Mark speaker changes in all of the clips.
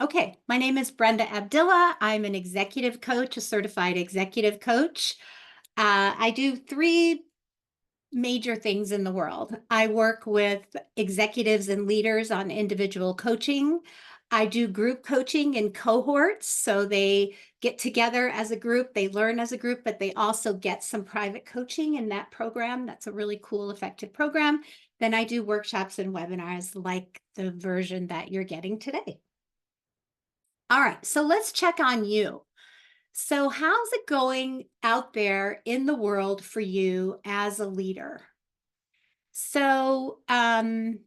Speaker 1: Okay, my name is Brenda Abdilla. I'm an executive coach, a certified executive coach. I do three major things in the world. I work with executives and leaders on individual coaching. I do group coaching in cohorts. So they get together as a group, they learn as a group, but they also get some private coaching in that program. That's a really cool, effective program. Then I do workshops and webinars like the version that you're getting today. All right, so let's check on you. So how's it going out there in the world for you as a leader? So I'm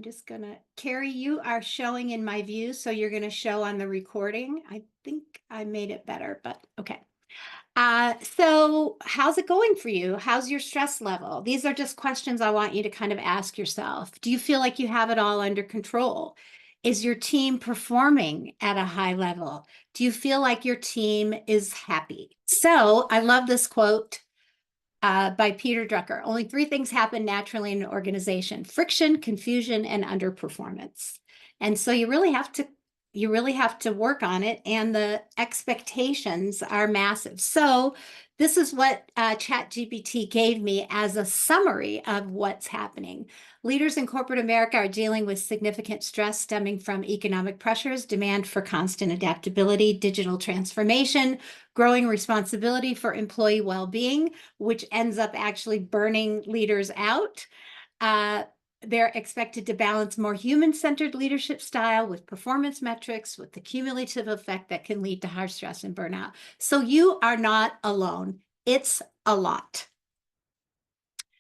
Speaker 1: just gonna, Carrie, you are showing in my view, so you're gonna show on the recording. I think I made it better, but okay. So how's it going for you? How's your stress level? These are just questions I want you to kind of ask yourself. Do you feel like you have it all under control? Is your team performing at a high level? Do you feel like your team is happy? So I love this quote by Peter Drucker. Only three things happen naturally in an organization: friction, confusion, and underperformance. And so you really have to work on it, and the expectations are massive. So this is what ChatGPT gave me as a summary of what's happening. Leaders in corporate America are dealing with significant stress stemming from economic pressures, demand for constant adaptability, digital transformation, growing responsibility for employee well-being, which ends up actually burning leaders out. They're expected to balance more human-centered leadership style with performance metrics, with the cumulative effect that can lead to high stress and burnout. So you are not alone. It's a lot.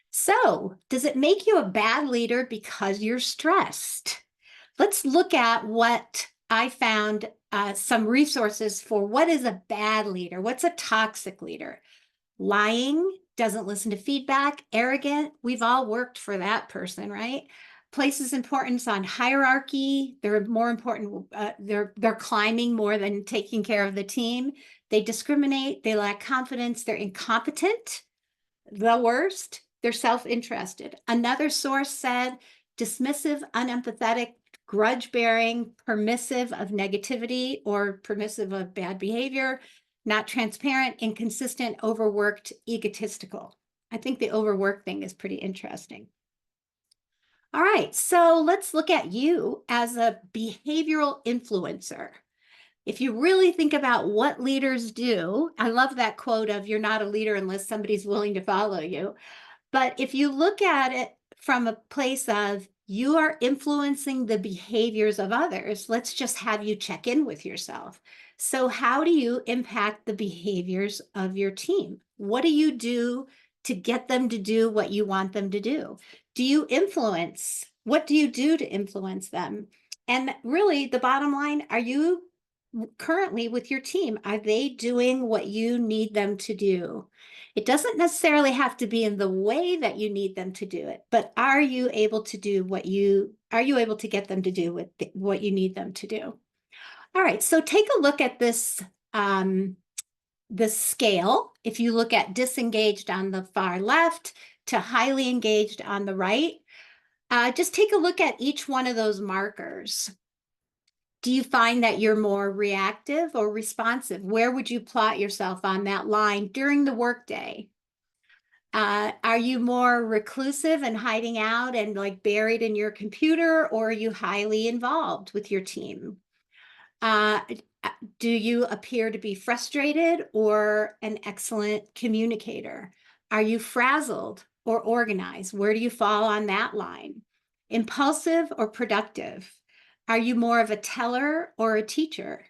Speaker 1: So does it make you a bad leader because you're stressed? Let's look at what I found, some resources for what is a bad leader. What's a toxic leader? Lying, doesn't listen to feedback, arrogant. We've all worked for that person, right? Places importance on hierarchy. They're more important. They're climbing more than taking care of the team. They discriminate. They lack confidence. They're incompetent. The worst. They're self-interested. Another source said dismissive, unempathetic, grudge-bearing, permissive of negativity or permissive of bad behavior, not transparent, inconsistent, overworked, egotistical. I think the overworked thing is pretty interesting. All right, so let's look at you as a behavioral influencer. If you really think about what leaders do, I love that quote of "you're not a leader unless somebody's willing to follow you." But if you look at it from a place of you are influencing the behaviors of others, let's just have you check in with yourself. So how do you impact the behaviors of your team? What do you do to get them to do what you want them to do? Do you influence? What do you do to influence them? And really, the bottom line, are you currently with your team, are they doing what you need them to do? It doesn't necessarily have to be in the way that you need them to do it, but are you able to do are you able to get them to do what you need them to do? All right, so take a look at this, this scale. If you look at disengaged on the far left to highly engaged on the right, just take a look at each one of those markers. Do you find that you're more reactive or responsive? Where would you plot yourself on that line during the workday? Are you more reclusive and hiding out and like buried in your computer, or are you highly involved with your team? Do you appear to be frustrated or an excellent communicator? Are you frazzled or organized? Where do you fall on that line? Impulsive or productive? Are you more of a teller or a teacher?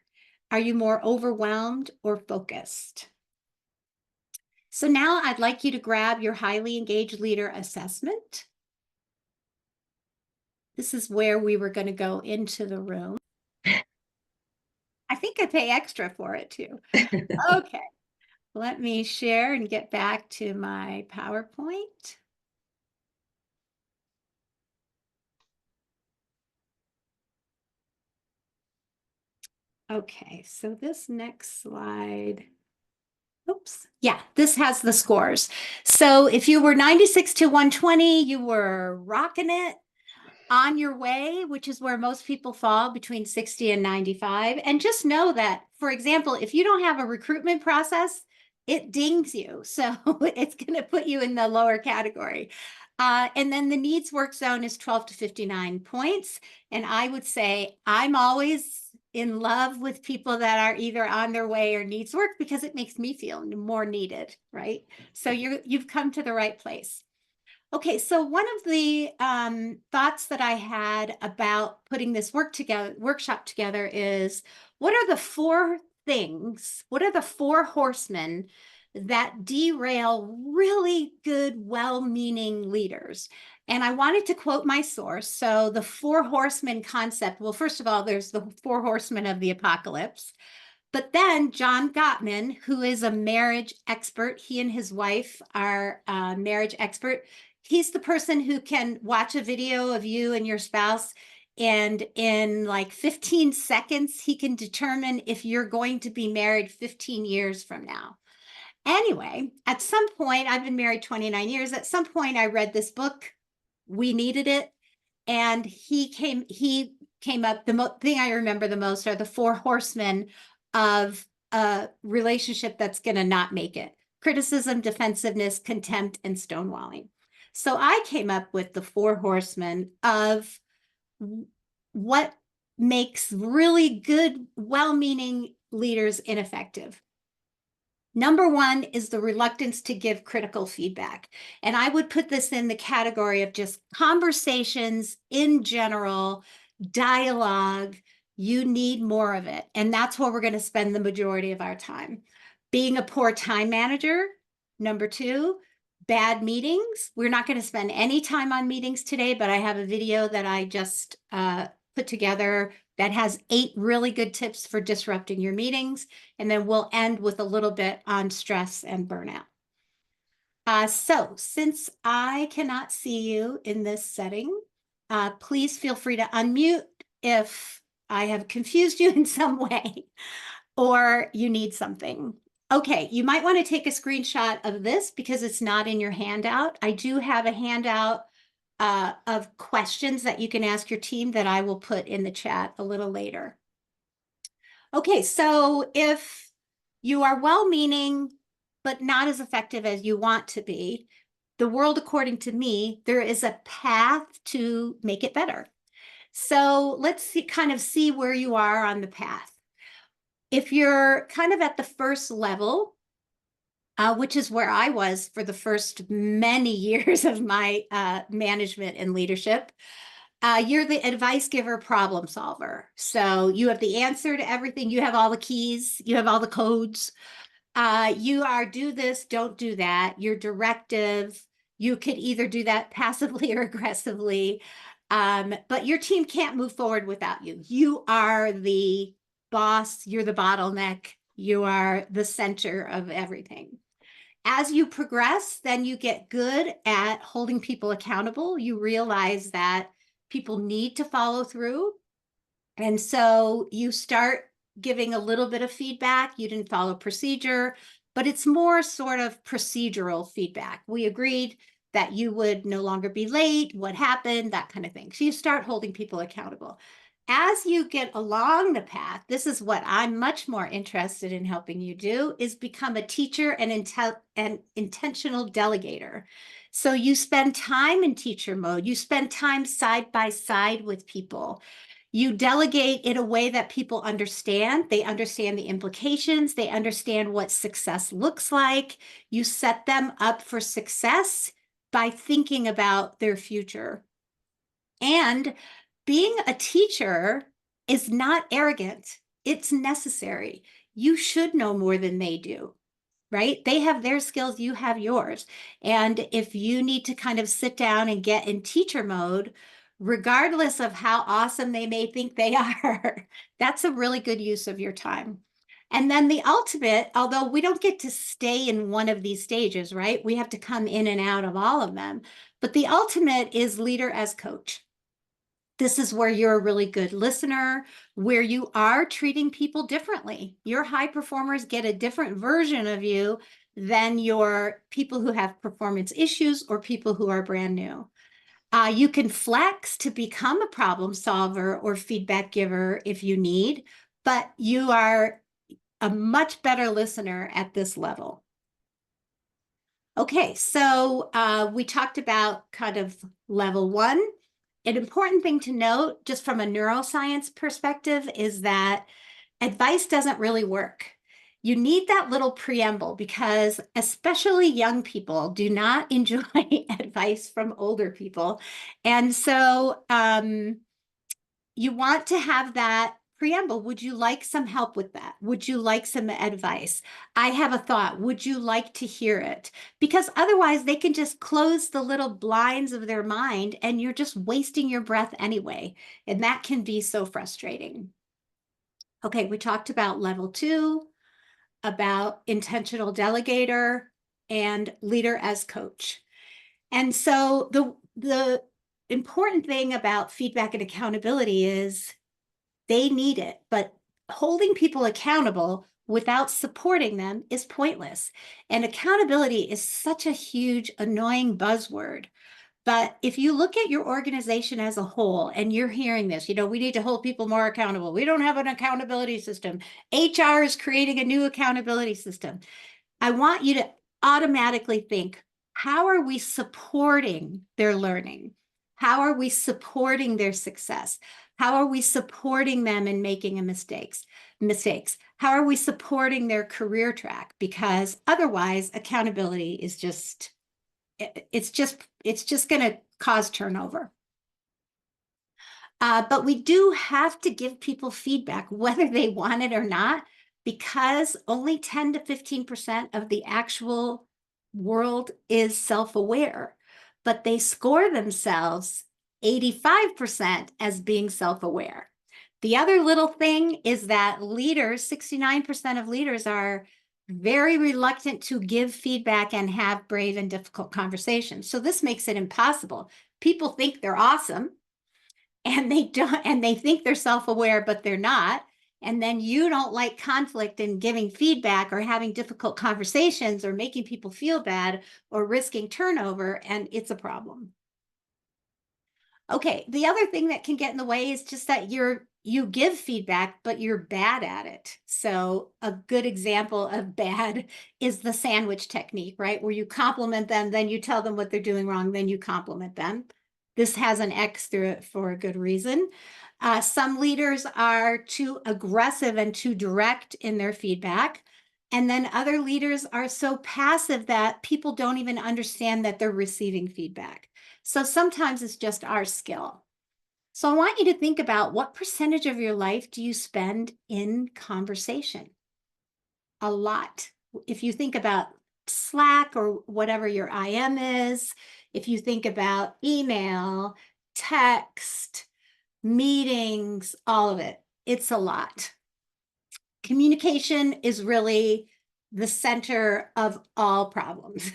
Speaker 1: Are you more overwhelmed or focused? So now I'd like you to grab your highly engaged leader assessment. This is where we were going to go into the room. I think I pay extra for it too. Okay, let me share and get back to my PowerPoint. Okay, so this next slide, oops, yeah, this has the scores. So if you were 96 to 120, you were rocking it. on your way, which is where most people fall between 60 and 95. And just know that, for example, if you don't have a recruitment process, it dings you. So it's going to put you in the lower category. And then the needs work zone is 12 to 59 points. And I would say I'm always in love with people that are either on their way or needs work because it makes me feel more needed, right? So you've come to the right place. Okay, so one of the thoughts that I had about putting this workshop together is, what are the four things, what are the four horsemen that derail really good, well-meaning leaders? And I wanted to quote my source. So the four horsemen concept, well, first of all, there's the four horsemen of the apocalypse. But then John Gottman, who is a marriage expert, he and his wife are marriage expert. He's the person who can watch a video of you and your spouse, and in like 15 seconds, he can determine if you're going to be married 15 years from now. Anyway, at some point, I've been married 29 years. At some point, I read this book. We needed it. And he came up, the thing I remember the most are the four horsemen of a relationship that's going to not make it: criticism, defensiveness, contempt, and stonewalling. So I came up with the four horsemen of what makes really good, well-meaning leaders ineffective. Number one is the reluctance to give critical feedback. And I would put this in the category of just conversations in general, dialogue. You need more of it. And that's where we're going to spend the majority of our time. Being a poor time manager. Number two, bad meetings. We're not going to spend any time on meetings today, but I have a video that I just put together that has 8 really good tips for disrupting your meetings. And then we'll end with a little bit on stress and burnout. So since I cannot see you in this setting, please feel free to unmute if I have confused you in some way or you need something. Okay, you might want to take a screenshot of this because it's not in your handout. I do have a handout of questions that you can ask your team that I will put in the chat a little later. Okay, so if you are well-meaning, but not as effective as you want to be, the world, according to me, there is a path to make it better. So let's see where you are on the path. If you're kind of at the first level, which is where I was for the first many years of my management and leadership, you're the advice giver, problem solver. So you have the answer to everything. You have all the keys. You have all the codes. You are do this, don't do that. You're directive. You could either do that passively or aggressively. But your team can't move forward without you. You are the boss. You're the bottleneck. You are the center of everything. As you progress, then you get good at holding people accountable. You realize that people need to follow through. And so you start giving a little bit of feedback. You didn't follow procedure, but it's more sort of procedural feedback. We agreed that you would no longer be late, what happened, that kind of thing. So you start holding people accountable. As you get along the path, this is what I'm much more interested in helping you do, is become a teacher and intentional delegator. So you spend time in teacher mode. You spend time side by side with people. You delegate in a way that people understand. They understand the implications. They understand what success looks like. You set them up for success by thinking about their future. And being a teacher is not arrogant. It's necessary. You should know more than they do, right? They have their skills, you have yours. And if you need to kind of sit down and get in teacher mode, regardless of how awesome they may think they are, that's a really good use of your time. And then the ultimate, although we don't get to stay in one of these stages, right? We have to come in and out of all of them. But the ultimate is leader as coach. This is where you're a really good listener, where you are treating people differently. Your high performers get a different version of you than your people who have performance issues or people who are brand new. You can flex to become a problem solver or feedback giver if you need, but you are a much better listener at this level. Okay, so we talked about kind of level one. An important thing to note, just from a neuroscience perspective, is that advice doesn't really work. You need that little preamble because especially young people do not enjoy advice from older people. And so you want to have that preamble. Would you like some help with that? Would you like some advice? I have a thought. Would you like to hear it? Because otherwise they can just close the little blinds of their mind and you're just wasting your breath anyway. And that can be so frustrating. Okay, we talked about level two, about intentional delegator and leader as coach. And so the important thing about feedback and accountability is they need it, but holding people accountable without supporting them is pointless. And accountability is such a huge, annoying buzzword. But if you look at your organization as a whole and you're hearing this, we need to hold people more accountable. We don't have an accountability system. HR is creating a new accountability system. I want you to automatically think, how are we supporting their learning? How are we supporting their success? How are we supporting them in making mistakes? How are we supporting their career track? Because otherwise, accountability is it's just going to cause turnover. But we do have to give people feedback, whether they want it or not, because only 10 to 15% of the actual world is self-aware, but they score themselves 85% as being self-aware. The other little thing is that leaders, 69% of leaders are very reluctant to give feedback and have brave and difficult conversations. So this makes it impossible. People think they're awesome and they don't, and they think they're self-aware, but they're not. And then you don't like conflict and giving feedback or having difficult conversations or making people feel bad or risking turnover, and it's a problem. Okay, the other thing that can get in the way is just that you give feedback, but you're bad at it. So a good example of bad is the sandwich technique, right? Where you compliment them, then you tell them what they're doing wrong, then you compliment them. This has an X through it for a good reason. Some leaders are too aggressive and too direct in their feedback. And then other leaders are so passive that people don't even understand that they're receiving feedback. So sometimes it's just our skill. So I want you to think about what percentage of your life do you spend in conversation? A lot. If you think about Slack or whatever your IM is, if you think about email, text, meetings, all of it, it's a lot. Communication is really the center of all problems.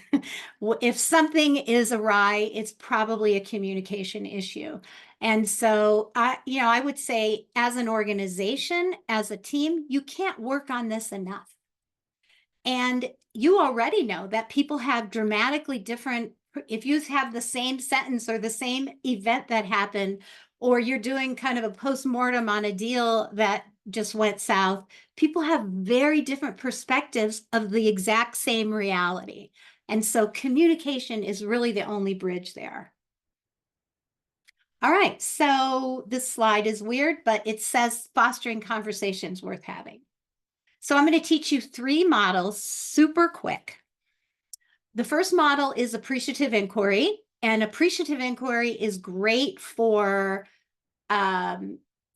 Speaker 1: If something is awry, it's probably a communication issue. And so I would say as an organization, as a team, you can't work on this enough. And you already know that people have dramatically different, if you have the same sentence or the same event that happened, or you're doing kind of a postmortem on a deal that just went south, people have very different perspectives of the exact same reality. And so communication is really the only bridge there. All right, so this slide is weird, but it says fostering conversations worth having. So I'm going to teach you 3 models super quick. The first model is appreciative inquiry, and appreciative inquiry is great for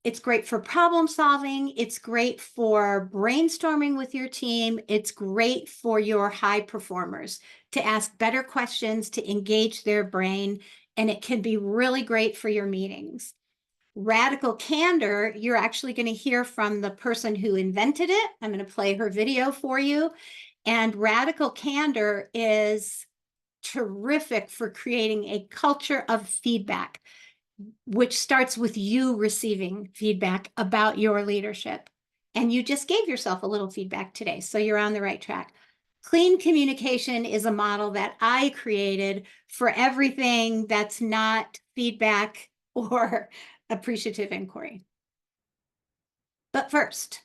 Speaker 1: it's great for problem solving. It's great for brainstorming with your team. It's great for your high performers to ask better questions, to engage their brain, and it can be really great for your meetings. Radical candor, you're actually going to hear from the person who invented it. I'm going to play her video for you. And radical candor is terrific for creating a culture of feedback, which starts with you receiving feedback about your leadership. And you just gave yourself a little feedback today, so you're on the right track. Clean communication is a model that I created for everything that's not feedback or appreciative inquiry. But first,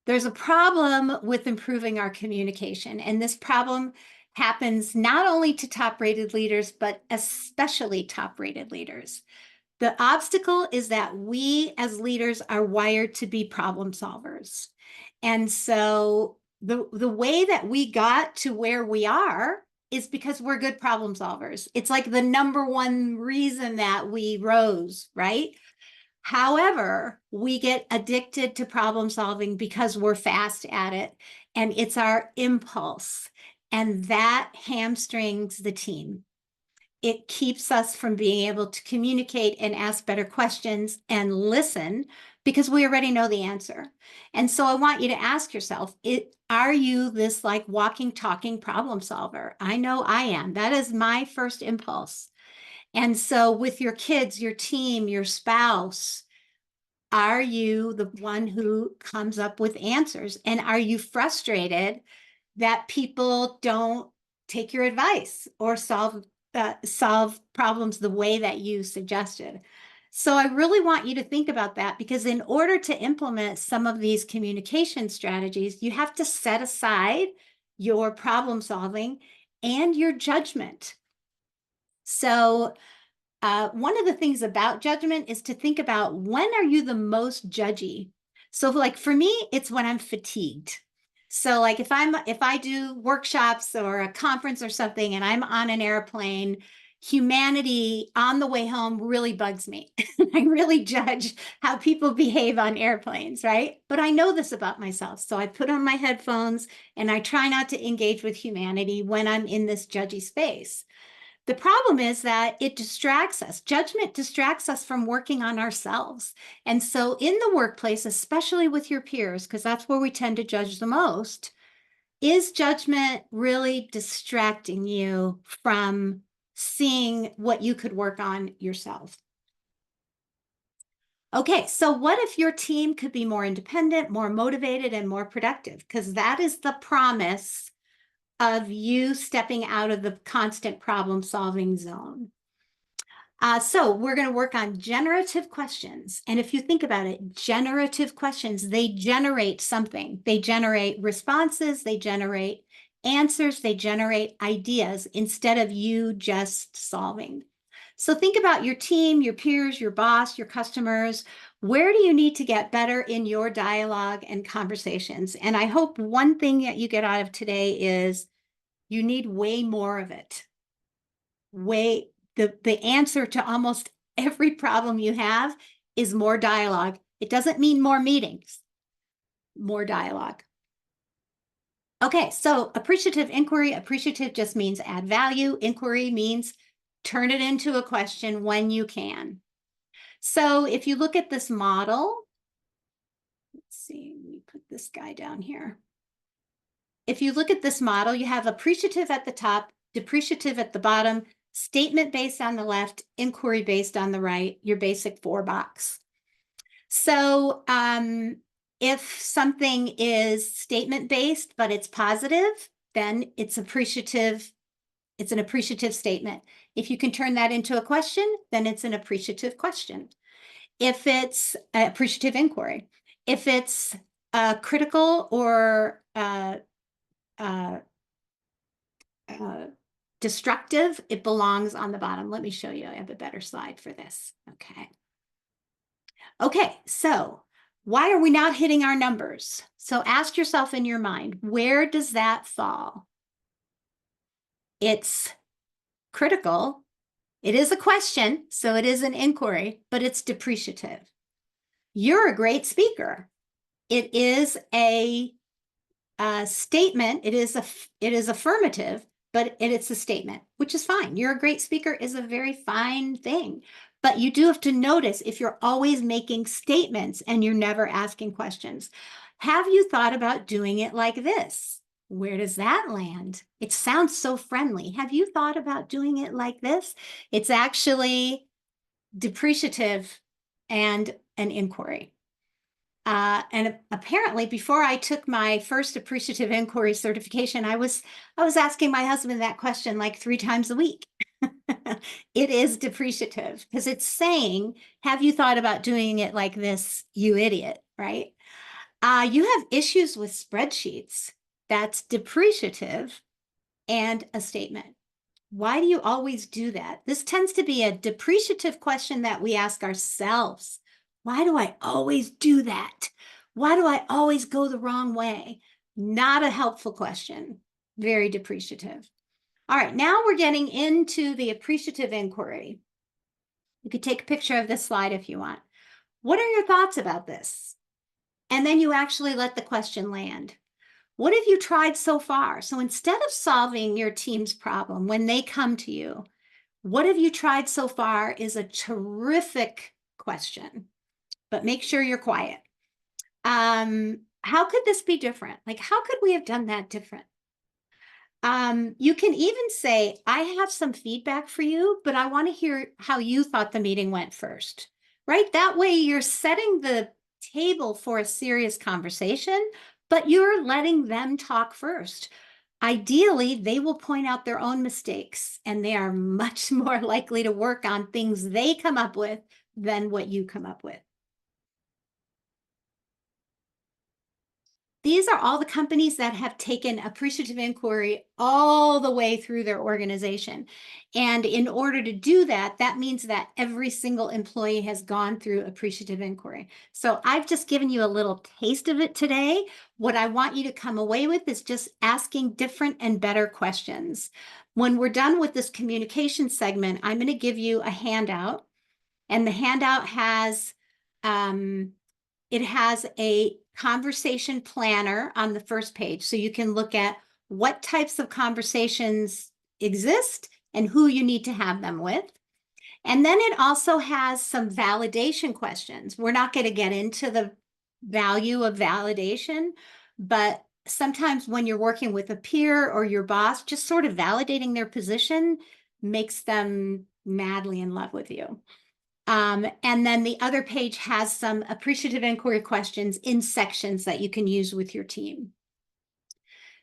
Speaker 1: there's a problem with improving our communication, and this problem happens not only to top-rated leaders, but especially top-rated leaders. The obstacle is that we as leaders are wired to be problem solvers. And so the way that we got to where we are is because we're good problem solvers. It's like the number one reason that we rose, right? However, we get addicted to problem solving because we're fast at it, and it's our impulse, and that hamstrings the team. It keeps us from being able to communicate and ask better questions and listen because we already know the answer. And so I want you to ask yourself, are you this like walking, talking problem solver? I know I am. That is my first impulse. And so with your kids, your team, your spouse, are you the one who comes up with answers? And are you frustrated that people don't take your advice or solve problems the way that you suggested? So I really want you to think about that, because in order to implement some of these communication strategies, you have to set aside your problem solving and your judgment. So one of the things about judgment is to think about, when are you the most judgy? So like for me, it's when I'm fatigued. So like if I do workshops or a conference or something and I'm on an airplane, humanity on the way home really bugs me. I really judge how people behave on airplanes, right? But I know this about myself. So I put on my headphones and I try not to engage with humanity when I'm in this judgy space. The problem is that it distracts us. Judgment distracts us from working on ourselves. And so in the workplace, especially with your peers, because that's where we tend to judge the most, is judgment really distracting you from seeing what you could work on yourself? Okay, so what if your team could be more independent, more motivated, and more productive? Because that is the promise of you stepping out of the constant problem solving zone. So we're going to work on generative questions. And if you think about it, generative questions, they generate something. They generate responses, they generate answers, they generate ideas instead of you just solving. So think about your team, your peers, your boss, your customers. Where do you need to get better in your dialogue and conversations? And I hope one thing that you get out of today is you need way more of it. The answer to almost every problem you have is more dialogue. It doesn't mean more meetings, more dialogue. Okay, so appreciative inquiry. Appreciative just means add value. Inquiry means turn it into a question when you can. So if you look at this model, let's see, let me put this guy down here. If you look at this model, you have appreciative at the top, depreciative at the bottom, statement based on the left, inquiry based on the right, your basic 4-box. So if something is statement based, but it's positive, then it's appreciative. It's an appreciative statement. If you can turn that into a question, then it's an appreciative question. If it's appreciative inquiry, if it's critical or destructive, it belongs on the bottom. Let me show you. I have a better slide for this. Okay, so why are we not hitting our numbers? So ask yourself in your mind, where does that fall? It's critical. It is a question, so it is an inquiry, but it's depreciative. You're a great speaker. It is a statement. It is affirmative, but it's a statement, which is fine. You're a great speaker is a very fine thing. But you do have to notice if you're always making statements and you're never asking questions. Have you thought about doing it like this? Where does that land? It sounds so friendly. Have you thought about doing it like this? It's actually depreciative and an inquiry. And apparently, before I took my first appreciative inquiry certification, I was asking my husband that question like 3 times a week. It is depreciative because it's saying, have you thought about doing it like this, you idiot, right? You have issues with spreadsheets. That's depreciative and a statement. Why do you always do that? This tends to be a depreciative question that we ask ourselves. Why do I always do that? Why do I always go the wrong way? Not a helpful question. Very depreciative. All right, now we're getting into the appreciative inquiry. You could take a picture of this slide if you want. What are your thoughts about this? And then you actually let the question land. What have you tried so far? So instead of solving your team's problem when they come to you, what have you tried so far is a terrific question, but make sure you're quiet. How could this be different? Like, how could we have done that different? You can even say, I have some feedback for you, but I want to hear how you thought the meeting went first, right? That way you're setting the table for a serious conversation, but you're letting them talk first. Ideally, they will point out their own mistakes, and they are much more likely to work on things they come up with than what you come up with. These are all the companies that have taken appreciative inquiry all the way through their organization. And in order to do that, that means that every single employee has gone through appreciative inquiry. So I've just given you a little taste of it today. What I want you to come away with is just asking different and better questions. When we're done with this communication segment, I'm going to give you a handout. And the handout has it has a conversation planner on the first page. So you can look at what types of conversations exist and who you need to have them with. And then it also has some validation questions. We're not going to get into the value of validation, but sometimes when you're working with a peer or your boss, just sort of validating their position makes them madly in love with you. And then the other page has some appreciative inquiry questions in sections that you can use with your team.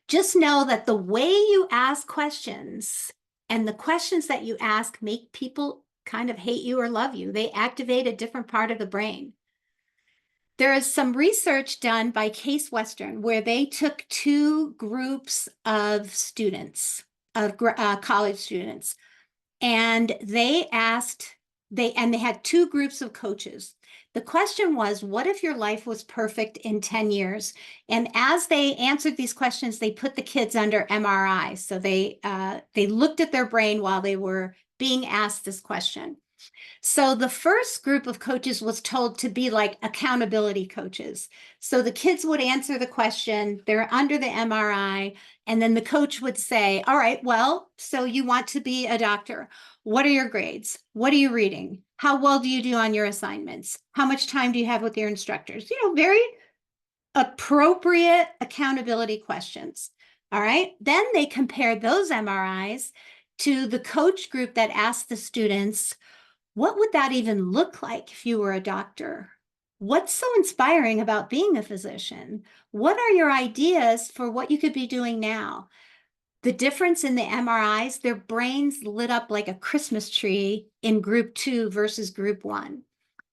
Speaker 1: Just know that the way you ask questions and the questions that you ask make people kind of hate you or love you. They activate a different part of the brain. There is some research done by Case Western where they took 2 groups of students, of college students, and they had 2 groups of coaches. The question was, what if your life was perfect in 10 years? And as they answered these questions, they put the kids under MRI. So they looked at their brain while they were being asked this question. So the first group of coaches was told to be like accountability coaches. So the kids would answer the question, they're under the MRI, and then the coach would say, all right, well, so you want to be a doctor. What are your grades? What are you reading? How well do you do on your assignments? How much time do you have with your instructors? Very appropriate accountability questions. All right. Then they compared those MRIs to the coach group that asked the students, what would that even look like if you were a doctor? What's so inspiring about being a physician? What are your ideas for what you could be doing now? The difference in the MRIs, their brains lit up like a Christmas tree in group 2 versus group 1.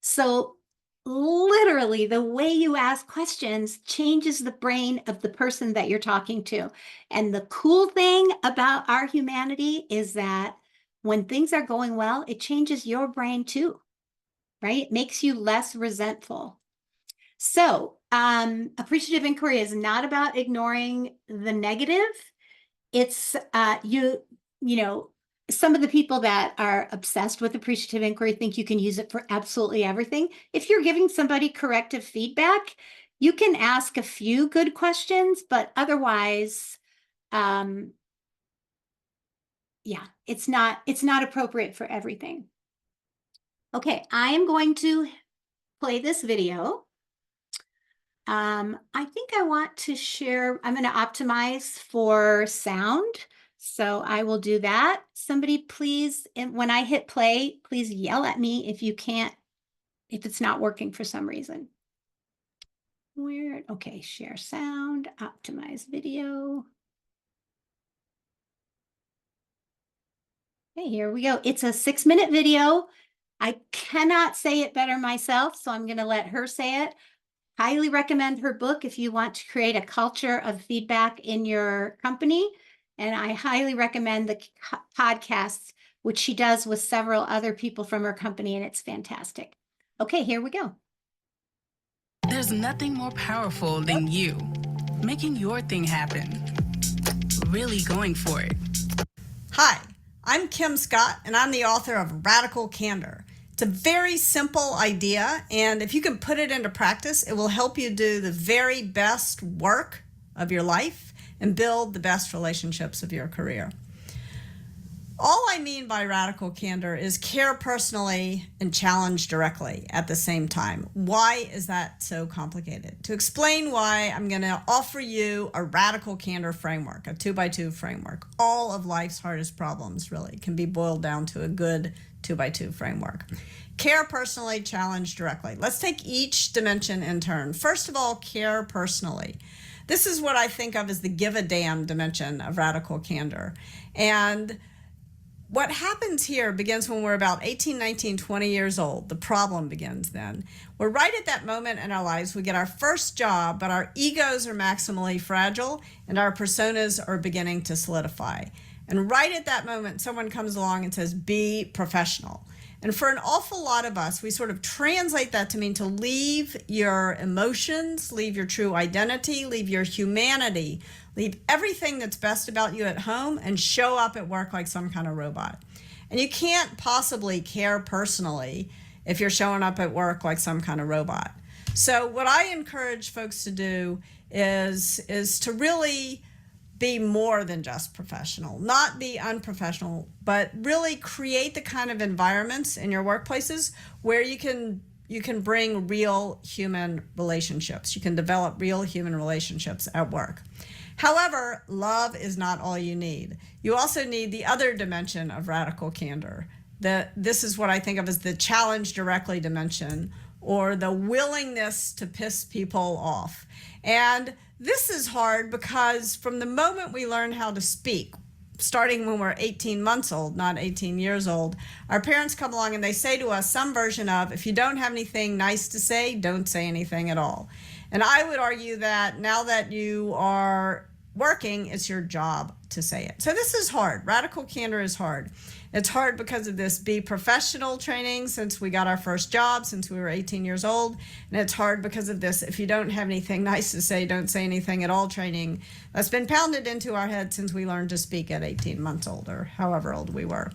Speaker 1: So literally the way you ask questions changes the brain of the person that you're talking to. And the cool thing about our humanity is that when things are going well, it changes your brain too, right? It makes you less resentful. So appreciative inquiry is not about ignoring the negative. It's some of the people that are obsessed with appreciative inquiry think you can use it for absolutely everything. If you're giving somebody corrective feedback, you can ask a few good questions, but otherwise, yeah, it's not appropriate for everything. Okay, I am going to play this video. I think I want to share, I'm going to optimize for sound. So I will do that. Somebody please, and when I hit play, please yell at me if you can't, if it's not working for some reason. Weird. Okay, share sound, optimize video. Okay, here we go. It's a 6-minute video. I cannot say it better myself, so I'm going to let her say it. Highly recommend her book if you want to create a culture of feedback in your company. And I highly recommend the podcasts, which she does with several other people from her company, and it's fantastic. Okay, here we go.
Speaker 2: There's nothing more powerful than you making your thing happen, really going for it.
Speaker 3: Hi, I'm Kim Scott, and I'm the author of Radical Candor. It's a very simple idea, and if you can put it into practice, it will help you do the very best work of your life and build the best relationships of your career. All I mean by radical candor is care personally and challenge directly at the same time. Why is that so complicated? To explain why, I'm going to offer you a radical candor framework, a 2x2 framework. All of life's hardest problems really can be boiled down to a good 2x2 framework. Care personally, challenge directly. Let's take each dimension in turn. First of all, care personally. This is what I think of as the give a damn dimension of radical candor. And what happens here begins when we're about 18, 19, 20 years old. The problem begins then. We're right at that moment in our lives. We get our first job, but our egos are maximally fragile and our personas are beginning to solidify. And right at that moment, someone comes along and says, be professional. And for an awful lot of us, we sort of translate that to mean to leave your emotions, leave your true identity, leave your humanity, leave everything that's best about you at home and show up at work like some kind of robot. And you can't possibly care personally if you're showing up at work like some kind of robot. So what I encourage folks to do is to really be more than just professional, not be unprofessional, but really create the kind of environments in your workplaces where you can bring real human relationships. You can develop real human relationships at work. However, love is not all you need. You also need the other dimension of radical candor. This is what I think of as the challenge directly dimension, or the willingness to piss people off. And this is hard because from the moment we learn how to speak, starting when we're 18 months old, not 18 years old, our parents come along and they say to us some version of, if you don't have anything nice to say, don't say anything at all. And I would argue that now that you are working, it's your job to say it. So this is hard. Radical candor is hard. It's hard because of this be professional training since we got our first job, since we were 18 years old. And it's hard because of this if you don't have anything nice to say, don't say anything at all training that's been pounded into our head since we learned to speak at 18 months old or however old we were.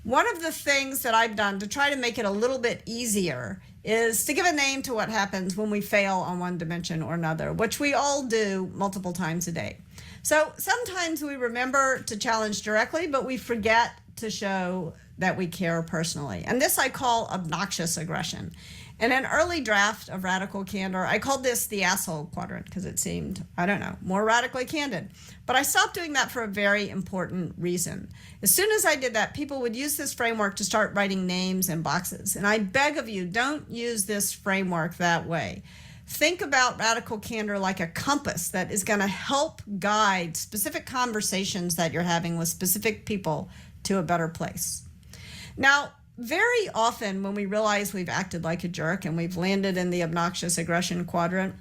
Speaker 3: One of the things that I've done to try to make it a little bit easier is to give a name to what happens when we fail on one dimension or another, which we all do multiple times a day. So sometimes we remember to challenge directly, but we forget to show that we care personally. And this I call obnoxious aggression. In an early draft of Radical Candor, I called this the asshole quadrant because it seemed, I don't know, more radically candid. But I stopped doing that for a very important reason. As soon as I did that, people would use this framework to start writing names in boxes. And I beg of you, don't use this framework that way. Think about radical candor like a compass that is going to help guide specific conversations that you're having with specific people to a better place. Now, very often when we realize we've acted like a jerk and we've landed in the obnoxious aggression quadrant,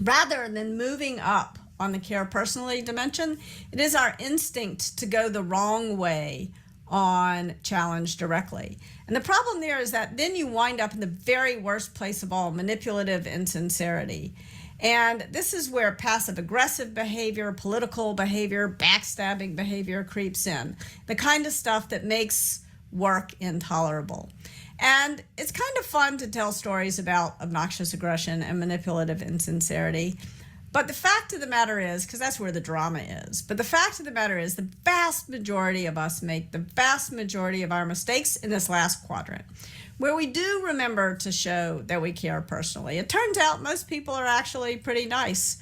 Speaker 3: rather than moving up on the care personally dimension, it is our instinct to go the wrong way on challenge directly. And the problem there is that then you wind up in the very worst place of all, manipulative insincerity. And this is where passive aggressive behavior, political behavior, backstabbing behavior creeps in. The kind of stuff that makes work intolerable. And it's kind of fun to tell stories about obnoxious aggression and manipulative insincerity. But the fact of the matter is, because that's where the drama is, but the fact of the matter is the vast majority of us make the vast majority of our mistakes in this last quadrant, where we do remember to show that we care personally. It turns out most people are actually pretty nice,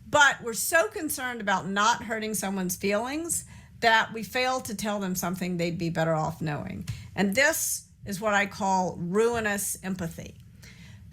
Speaker 3: but we're so concerned about not hurting someone's feelings that we fail to tell them something they'd be better off knowing. And this is what I call ruinous empathy.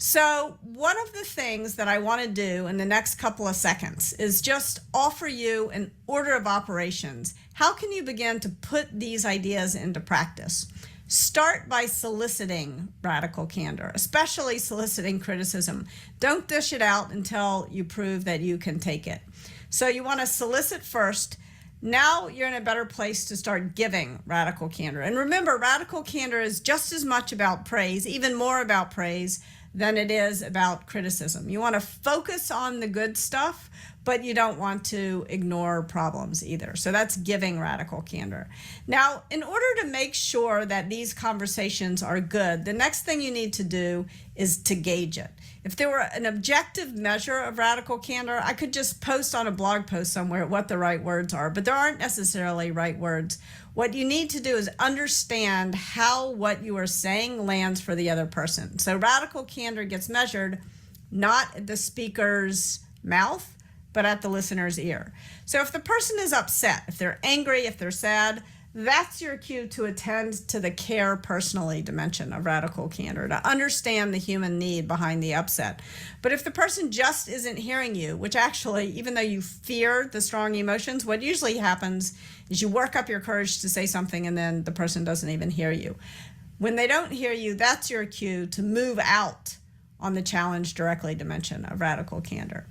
Speaker 3: So, one of the things that I want to do in the next couple of seconds is just offer you an order of operations. How can you begin to put these ideas into practice? Start by soliciting radical candor, especially soliciting criticism. Don't dish it out until you prove that you can take it. So, you want to solicit first. Now you're in a better place to start giving radical candor. And remember, radical candor is just as much about praise, even more about praise, than it is about criticism. You want to focus on the good stuff, but you don't want to ignore problems either. So that's giving radical candor. Now, in order to make sure that these conversations are good, the next thing you need to do is to gauge it. If there were an objective measure of radical candor, I could just post on a blog post somewhere what the right words are, but there aren't necessarily right words. What you need to do is understand how what you are saying lands for the other person. So radical candor gets measured not at the speaker's mouth, but at the listener's ear. So if the person is upset, if they're angry, if they're sad, that's your cue to attend to the care personally dimension of radical candor, to understand the human need behind the upset. But if the person just isn't hearing you, which actually, even though you fear the strong emotions, what usually happens is you work up your courage to say something and then the person doesn't even hear you. When they don't hear you, that's your cue to move out on the challenge directly dimension of radical candor.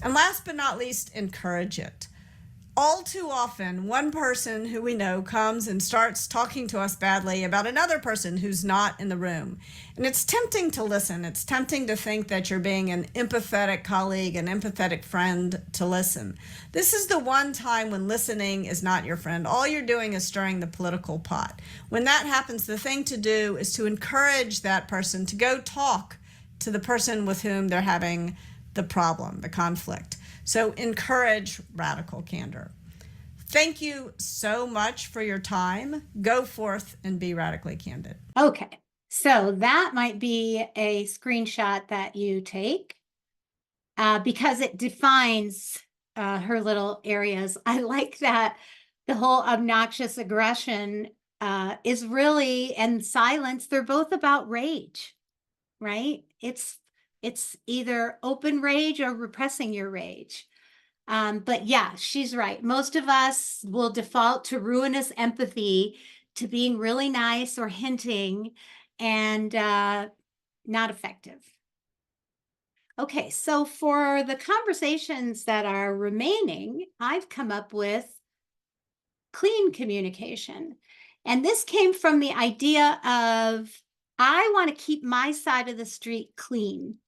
Speaker 3: And last but not least, encourage it. All too often, one person who we know comes and starts talking to us badly about another person who's not in the room. And it's tempting to listen. It's tempting to think that you're being an empathetic colleague, an empathetic friend to listen. This is the one time when listening is not your friend. All you're doing is stirring the political pot. When that happens, the thing to do is to encourage that person to go talk to the person with whom they're having the problem, the conflict. So encourage radical candor. Thank you so much for your time. Go forth and be radically candid.
Speaker 1: Okay, so that might be a screenshot that you take because it defines her little areas. I like that the whole obnoxious aggression is really, and silence, they're both about rage, right? It's either open rage or repressing your rage. But yeah, she's right. Most of us will default to ruinous empathy, to being really nice or hinting, and not effective. Okay, so for the conversations that are remaining, I've come up with clean communication. And this came from the idea of, I want to keep my side of the street clean.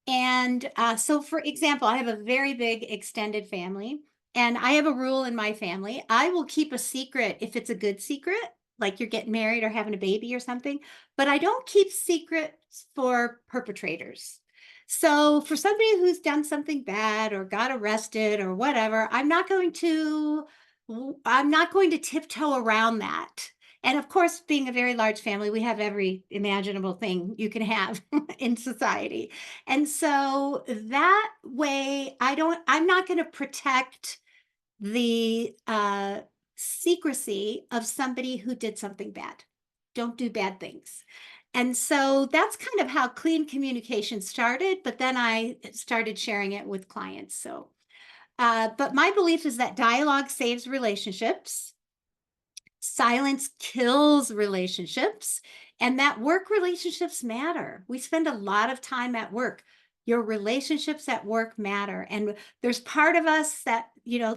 Speaker 1: And so, for example, I have a very big extended family, and I have a rule in my family. I will keep a secret if it's a good secret, like you're getting married or having a baby or something, but I don't keep secrets for perpetrators. So, for somebody who's done something bad or got arrested or whatever, I'm not going to tiptoe around that. And of course, being a very large family, we have every imaginable thing you can have in society. And so that way, I'm not going to protect the secrecy of somebody who did something bad. Don't do bad things. And so that's kind of how clean communication started, but then I started sharing it with clients. So, but my belief is that dialogue saves relationships. Silence kills relationships, and that work relationships matter. We spend a lot of time at work. Your relationships at work matter. And there's part of us that,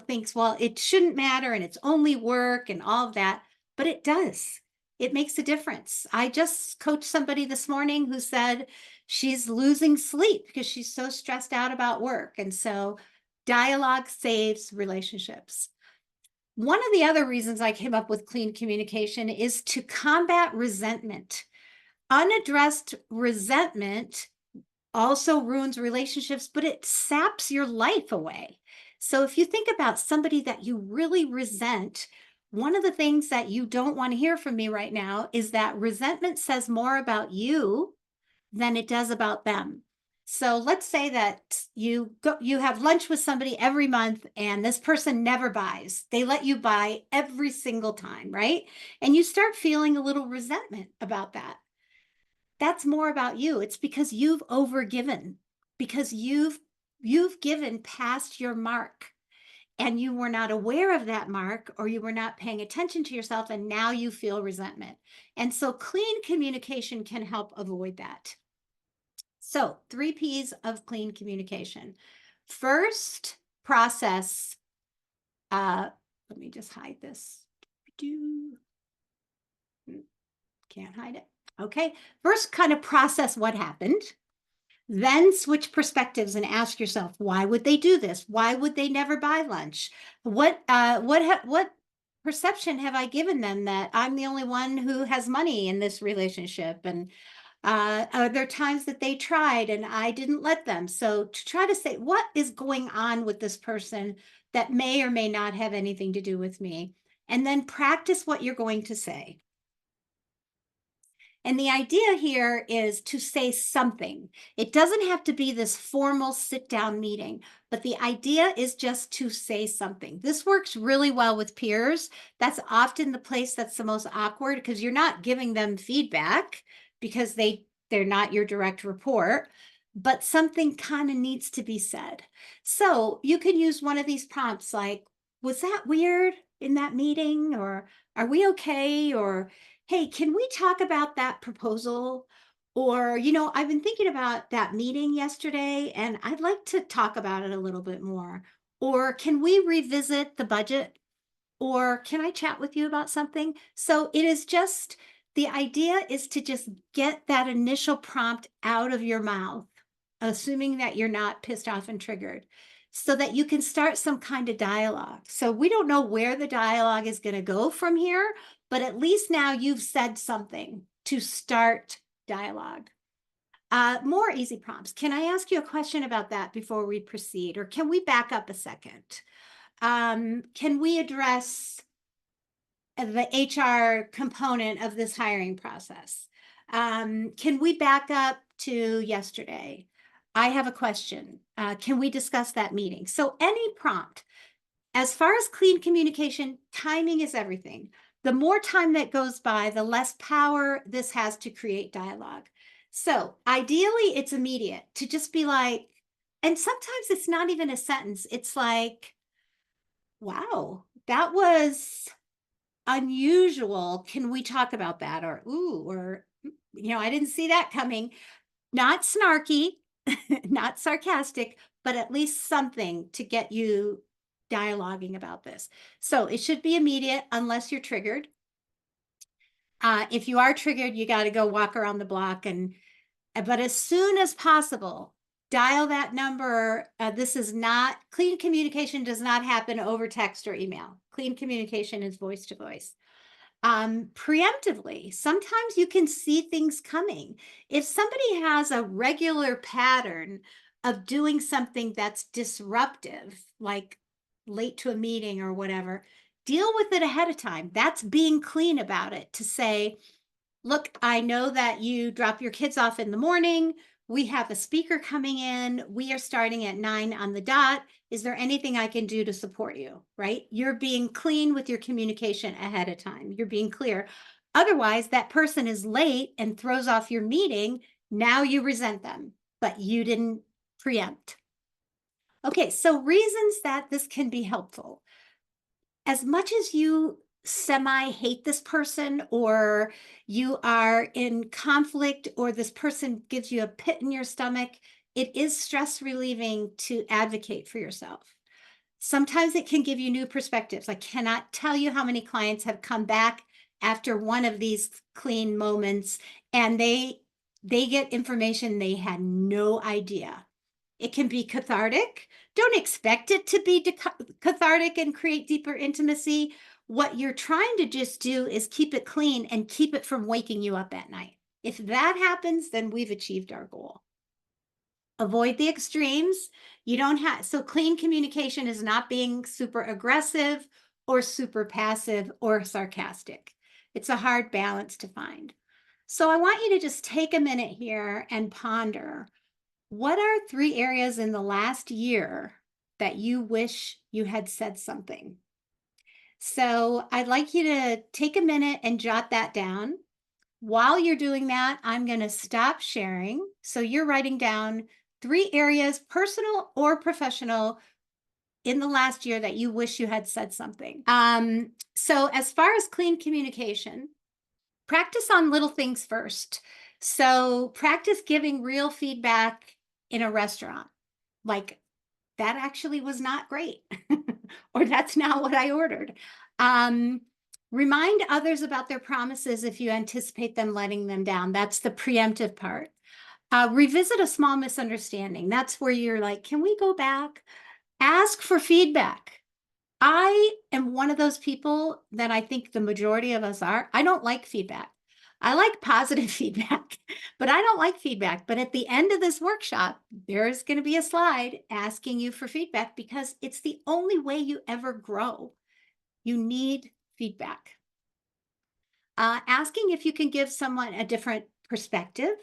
Speaker 1: thinks, well, it shouldn't matter and it's only work and all of that, but it does. It makes a difference. I just coached somebody this morning who said she's losing sleep because she's so stressed out about work. And so dialogue saves relationships. One of the other reasons I came up with clean communication is to combat resentment. Unaddressed resentment also ruins relationships, but it saps your life away. So if you think about somebody that you really resent, one of the things that you don't want to hear from me right now is that resentment says more about you than it does about them. So let's say that you have lunch with somebody every month and this person never buys. They let you buy every single time, right? And you start feeling a little resentment about that. That's more about you. It's because you've overgiven, because you've given past your mark and you were not aware of that mark, or you were not paying attention to yourself, and now you feel resentment. And so clean communication can help avoid that. So 3 P's of clean communication. First, process. Let me just hide this. Can't hide it. Okay. First, kind of process what happened. Then switch perspectives and ask yourself, why would they do this? Why would they never buy lunch? What perception have I given them that I'm the only one who has money in this relationship? And are there times that they tried and I didn't let them? So to try to say, what is going on with this person that may or may not have anything to do with me? And then practice what you're going to say. And the idea here is to say something. It doesn't have to be this formal sit down meeting, but the idea is just to say something. This works really well with peers. That's often the place that's the most awkward because you're not giving them feedback because they're not your direct report, but something kind of needs to be said. So you can use one of these prompts like, was that weird in that meeting? Or are we okay? Or hey, can we talk about that proposal? Or, I've been thinking about that meeting yesterday and I'd like to talk about it a little bit more. Or can we revisit the budget? Or can I chat with you about something? So it is just the idea is to just get that initial prompt out of your mouth, assuming that you're not pissed off and triggered, so that you can start some kind of dialogue. So we don't know where the dialogue is going to go from here, but at least now you've said something to start dialogue. More easy prompts. Can I ask you a question about that before we proceed? Or can we back up a second? Can we address the HR component of this hiring process? Can we back up to yesterday? I have a question. Can we discuss that meeting? So any prompt. As far as clean communication, timing is everything. The more time that goes by, the less power this has to create dialogue. So ideally, it's immediate to just be like, and sometimes it's not even a sentence. It's like, wow, that was unusual. Can we talk about that? Or, ooh, or, I didn't see that coming. Not snarky, not sarcastic, but at least something to get you dialoguing about this. So it should be immediate unless you're triggered. If you are triggered, you got to go walk around the block but as soon as possible, dial that number. This is not, clean communication does not happen over text or email. Clean communication is voice to voice. Preemptively, sometimes you can see things coming. If somebody has a regular pattern of doing something that's disruptive, like late to a meeting or whatever, deal with it ahead of time. That's being clean about it, to say, look, I know that you drop your kids off in the morning. We have a speaker coming in. We are starting at 9 on the dot. Is there anything I can do to support you? Right? You're being clean with your communication ahead of time. You're being clear. Otherwise, that person is late and throws off your meeting. Now you resent them, but you didn't preempt. Okay, so reasons that this can be helpful. As much as you semi hate this person, or you are in conflict, or this person gives you a pit in your stomach, it is stress relieving to advocate for yourself. Sometimes it can give you new perspectives. I cannot tell you how many clients have come back after one of these clean moments and they get information they had no idea. It can be cathartic. Don't expect it to be cathartic and create deeper intimacy. What you're trying to just do is keep it clean and keep it from waking you up at night. If that happens, then we've achieved our goal. Avoid the extremes. You don't have, so clean communication is not being super aggressive or super passive or sarcastic. It's a hard balance to find. So I want you to just take a minute here and ponder, what are 3 areas in the last year that you wish you had said something? So I'd like you to take a minute and jot that down. While you're doing that, I'm going to stop sharing. So you're writing down 3 areas, personal or professional, in the last year that you wish you had said something. So as far as clean communication, practice on little things first. So practice giving real feedback in a restaurant. Like, that actually was not great, or that's not what I ordered. Um, Remind others about their promises if you anticipate them letting them down. That's the preemptive part. Revisit a small misunderstanding. That's where you're like, can we go back? Ask for feedback. I am one of those people that I think the majority of us are. I don't like feedback. I like positive feedback, but I don't like feedback. But at the end of this workshop, there's going to be a slide asking you for feedback because it's the only way you ever grow. You need feedback. Asking if you can give someone a different perspective.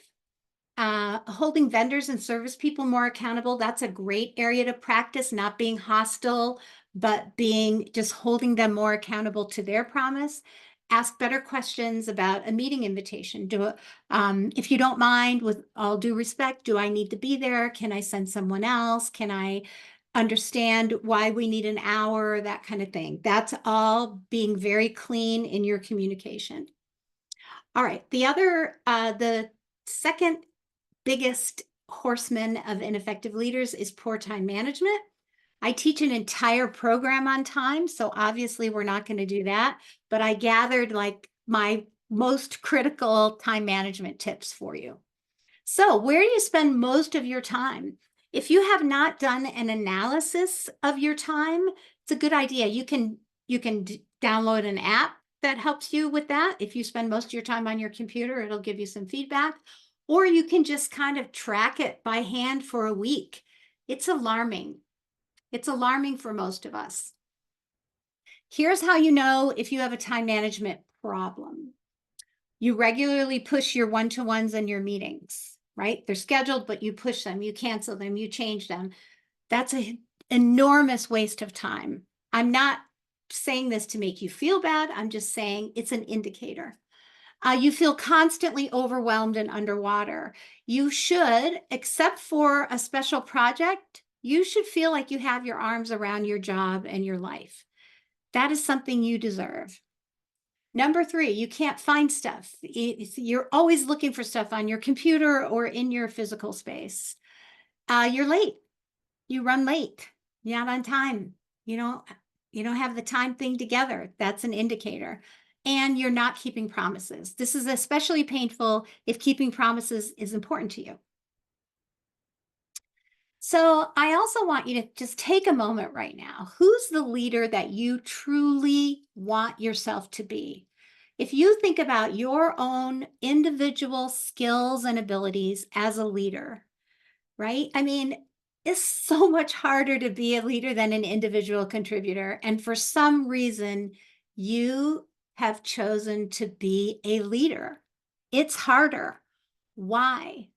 Speaker 1: Holding vendors and service people more accountable. That's a great area to practice, not being hostile, but being just holding them more accountable to their promise. Ask better questions about a meeting invitation. If you don't mind, with all due respect, do I need to be there? Can I send someone else? Can I understand why we need an hour? That kind of thing. That's all being very clean in your communication. All right. The second biggest horseman of ineffective leaders is poor time management. I teach an entire program on time, so obviously we're not going to do that, but I gathered like my most critical time management tips for you. So, where do you spend most of your time? If you have not done an analysis of your time, it's a good idea. You can download an app that helps you with that. If you spend most of your time on your computer, it'll give you some feedback, or you can just kind of track it by hand for a week. It's alarming. It's alarming for most of us. Here's how you know if you have a time management problem. You regularly push your one-to-ones and your meetings, right? They're scheduled, but you push them, you cancel them, you change them. That's an enormous waste of time. I'm not saying this to make you feel bad. I'm just saying it's an indicator. You feel constantly overwhelmed and underwater. You should, except for a special project, you should feel like you have your arms around your job and your life. That is something you deserve. Number 3, you can't find stuff. You're always looking for stuff on your computer or in your physical space. You're late. You run late. You're not on time. You don't have the time thing together. That's an indicator. And you're not keeping promises. This is especially painful if keeping promises is important to you. So I also want you to just take a moment right now. Who's the leader that you truly want yourself to be? If you think about your own individual skills and abilities as a leader, right? I mean, it's so much harder to be a leader than an individual contributor. And for some reason, you have chosen to be a leader. It's harder. Why?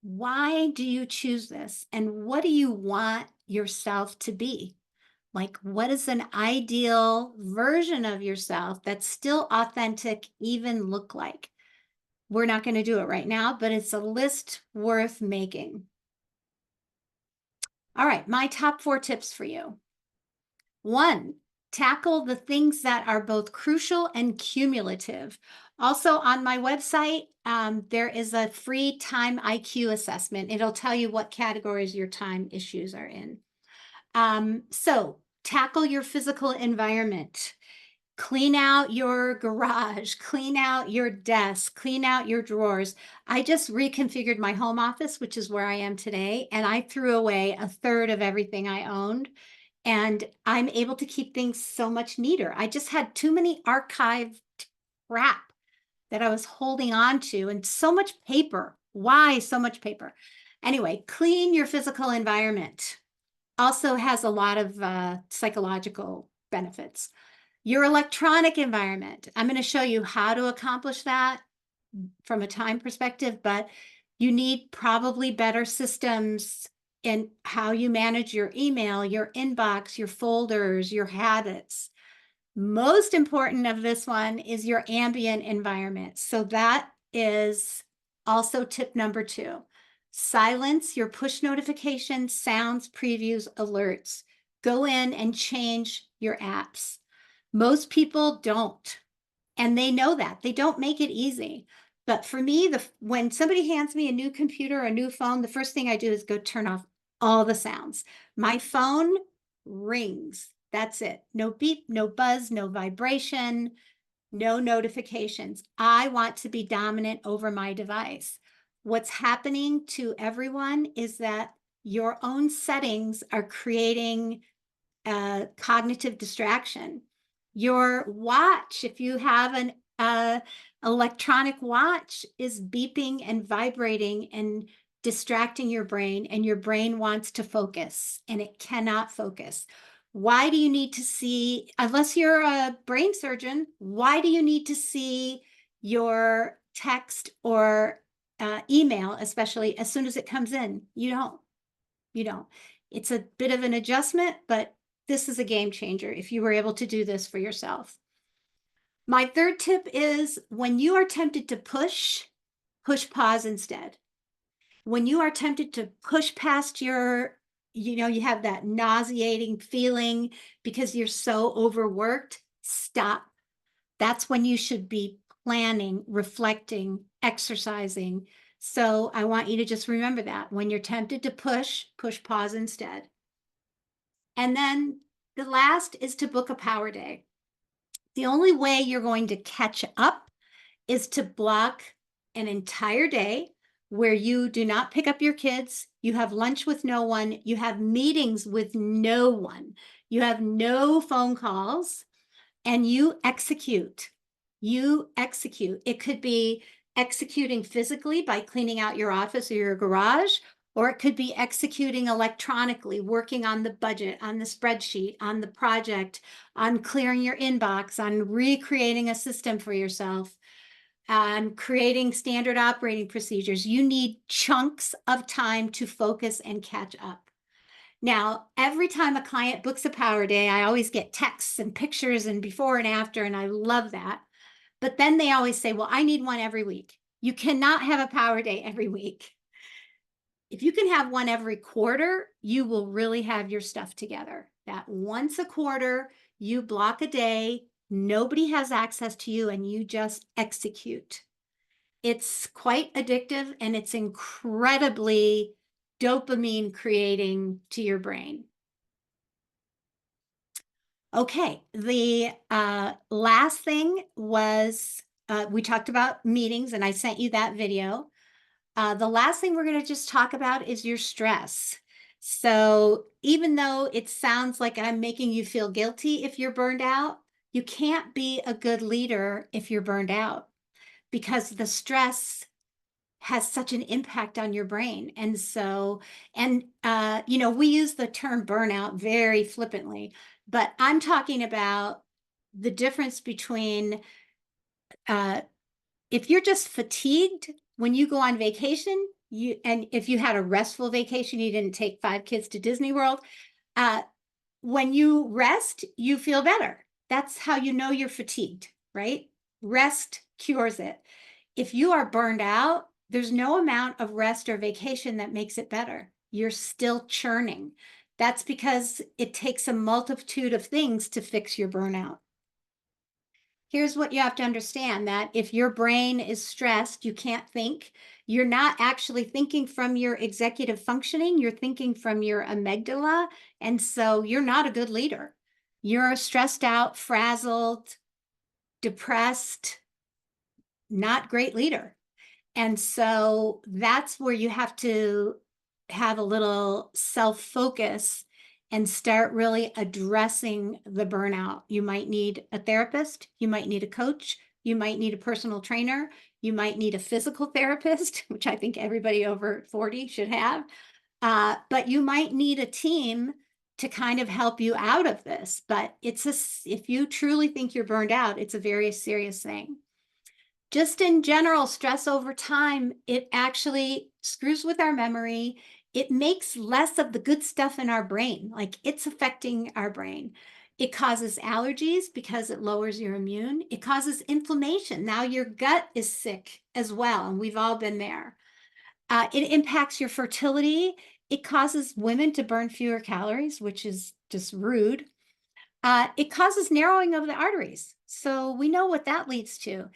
Speaker 1: Why do you choose this? And what do you want yourself to be? Like, what is an ideal version of yourself that's still authentic even look like? We're not going to do it right now, but it's a list worth making. All right, my top 4 tips for you. 1, tackle the things that are both crucial and cumulative. Also on my website, there is a free time IQ assessment. It'll tell you what categories your time issues are in. So tackle your physical environment. Clean out your garage, clean out your desk, clean out your drawers. I just reconfigured my home office, which is where I am today, and I threw away a third of everything I owned. And I'm able to keep things so much neater. I just had too many archived crap that I was holding on to and so much paper. Why so much paper? Anyway, clean your physical environment. Also has a lot of psychological benefits. Your electronic environment. I'm going to show you how to accomplish that from a time perspective, but you need probably better systems in how you manage your email, your inbox, your folders, your habits. Most important of this one is your ambient environment. So that is also tip number 2. Silence your push notifications, sounds, previews, alerts. Go in and change your apps. Most people don't, and they know that. They don't make it easy. But for me, when somebody hands me a new computer or a new phone, the first thing I do is go turn off all the sounds. My phone rings. That's it. No beep, no buzz, no vibration, no notifications. I want to be dominant over my device. What's happening to everyone is that your own settings are creating cognitive distraction. Your watch, if you have an electronic watch, is beeping and vibrating and distracting your brain, and your brain wants to focus and it cannot focus. Why do you need to see, unless you're a brain surgeon, why do you need to see your text or email, especially as soon as it comes in? You don't. You don't. It's a bit of an adjustment, but this is a game changer if you were able to do this for yourself. My third tip is when you are tempted to push pause instead. When you are tempted to push past you have that nauseating feeling because you're so overworked, stop. That's when you should be planning, reflecting, exercising. So I want you to just remember that when you're tempted to push pause instead. And then the last is to book a power day. The only way you're going to catch up is to block an entire day where you do not pick up your kids, you have lunch with no one, you have meetings with no one, you have no phone calls, and you execute. You execute. It could be executing physically by cleaning out your office or your garage, or it could be executing electronically, working on the budget, on the spreadsheet, on the project, on clearing your inbox, on recreating a system for yourself, on creating standard operating procedures. You need chunks of time to focus and catch up. Now, every time a client books a power day, I always get texts and pictures and before and after, and I love that. But then they always say, well, I need one every week. You cannot have a power day every week. If you can have one every quarter, you will really have your stuff together. That once a quarter, you block a day, nobody has access to you, and you just execute. It's quite addictive and it's incredibly dopamine creating to your brain. Okay, the last thing was we talked about meetings and I sent you that video. The last thing we're going to just talk about is your stress. So even though it sounds like I'm making you feel guilty if you're burned out, you can't be a good leader if you're burned out because the stress has such an impact on your brain. And so, we use the term burnout very flippantly, but I'm talking about the difference between if you're just fatigued when you go on vacation, and if you had a restful vacation, you didn't take 5 kids to Disney World, when you rest, you feel better. That's how you know you're fatigued, right? Rest cures it. If you are burned out, there's no amount of rest or vacation that makes it better. You're still churning. That's because it takes a multitude of things to fix your burnout. Here's what you have to understand, that if your brain is stressed, you can't think. You're not actually thinking from your executive functioning, you're thinking from your amygdala. And so you're not a good leader. You're a stressed out, frazzled, depressed, not great leader. And so that's where you have to have a little self-focus and start really addressing the burnout. You might need a therapist, you might need a coach, you might need a personal trainer, you might need a physical therapist, which I think everybody over 40 should have. But you might need a team to kind of help you out of this. But if you truly think you're burned out, it's a very serious thing. Just in general, stress over time, it actually screws with our memory. It makes less of the good stuff in our brain, like it's affecting our brain. It causes allergies because it lowers your immune. It causes inflammation. Now your gut is sick as well, and we've all been there. It impacts your fertility. It causes women to burn fewer calories, which is just rude. It causes narrowing of the arteries. So we know what that leads to: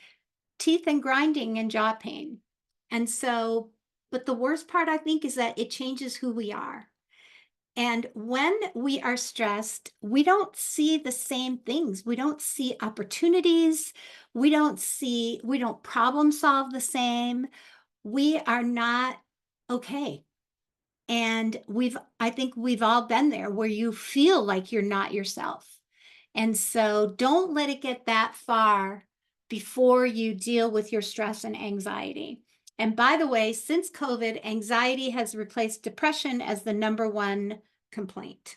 Speaker 1: teeth and grinding and jaw pain. And so, but the worst part, I think, is that it changes who we are. And when we are stressed, we don't see the same things. We don't see opportunities. We don't problem solve the same. We are not okay. And I think we've all been there where you feel like you're not yourself. And so don't let it get that far before you deal with your stress and anxiety. And by the way, since COVID, anxiety has replaced depression as the #1 complaint.